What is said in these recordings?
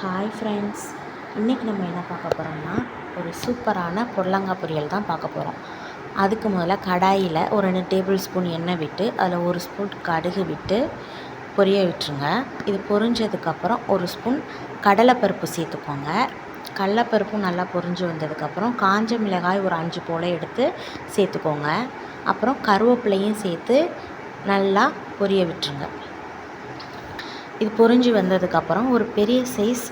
Hi friends, இன்றைக்கி நம்ம என்ன பார்க்க போகிறோம்னா ஒரு சூப்பரான புடலங்காய் பொரியல் தான் பார்க்க போகிறோம். அதுக்கு முதல்ல கடாயில் ஒரு 2 டேபிள் ஸ்பூன் எண்ணெய் விட்டு அதில் 1 ஸ்பூன் கடுகு விட்டு பொரிய விட்டுருங்க. இது பொரிஞ்சதுக்கப்புறம் 1 ஸ்பூன் கடலைப்பருப்பு சேர்த்துக்கோங்க. கடலைப்பருப்பும் நல்லா பொரிஞ்சு வந்ததுக்கப்புறம் காஞ்ச மிளகாய் ஒரு 5 போல் எடுத்து சேர்த்துக்கோங்க. அப்புறம் கருவேப்பிலையும் சேர்த்து நல்லா பொரிய விட்டுருங்க. இது பொரிஞ்சு வந்ததுக்கப்புறம் ஒரு பெரிய சைஸ்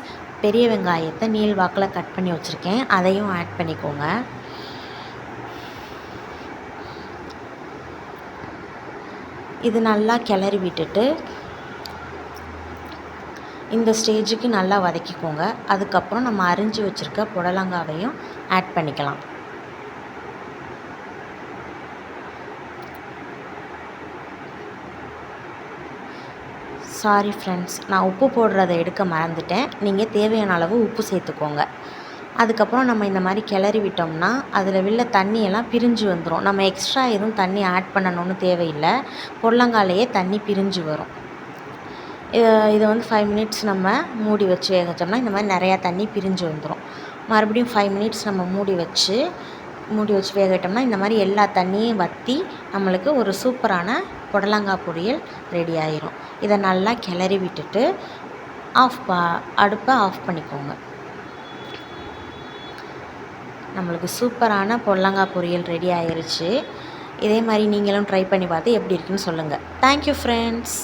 பெரிய வெங்காயத்தை நீள் வாக்கில் கட் பண்ணி வச்சுருக்கேன், அதையும் ஆட் பண்ணிக்கோங்க. இது நல்லா கிளறி விட்டுட்டு இந்த ஸ்டேஜுக்கு நல்லா வதக்கிக்கோங்க. அதுக்கப்புறம் நம்ம அரிஞ்சு வச்சுருக்க புடலங்காவையும் ஆட் பண்ணிக்கலாம். சாரி ஃப்ரெண்ட்ஸ், நான் உப்பு போடுறதை எடுக்க மறந்துட்டேன். நீங்கள் தேவையான அளவு உப்பு சேர்த்துக்கோங்க. அதுக்கப்புறம் நம்ம இந்த மாதிரி கிளறி விட்டோம்னா அதில் உள்ள தண்ணியெல்லாம் பிரிஞ்சு வந்துடும். நம்ம எக்ஸ்ட்ரா எதுவும் தண்ணி ஆட் பண்ணணும்னு தேவையில்லை, புடலங்காலையே தண்ணி பிரிஞ்சு வரும். இதை வந்து 5 மினிட்ஸ் நம்ம மூடி வச்சு வேக வச்சோம்னா இந்த மாதிரி நிறையா தண்ணி பிரிஞ்சு வந்துடும். மறுபடியும் 5 மினிட்ஸ் நம்ம மூடி வச்சு வேக விட்டோம்னா இந்த மாதிரி எல்லா தண்ணியும் வற்றி நம்மளுக்கு ஒரு சூப்பரான புடலங்காய் பொரியல் ரெடி ஆயிரும். இதை நல்லா கிளறி விட்டுட்டு அடுப்பை ஆஃப் பண்ணிக்கோங்க. நம்மளுக்கு சூப்பரான புடலங்காய் பொரியல் ரெடி ஆயிருச்சு. இதே மாதிரி நீங்களும் ட்ரை பண்ணி பார்த்து எப்படி இருக்குன்னு சொல்லுங்கள். Thank you friends.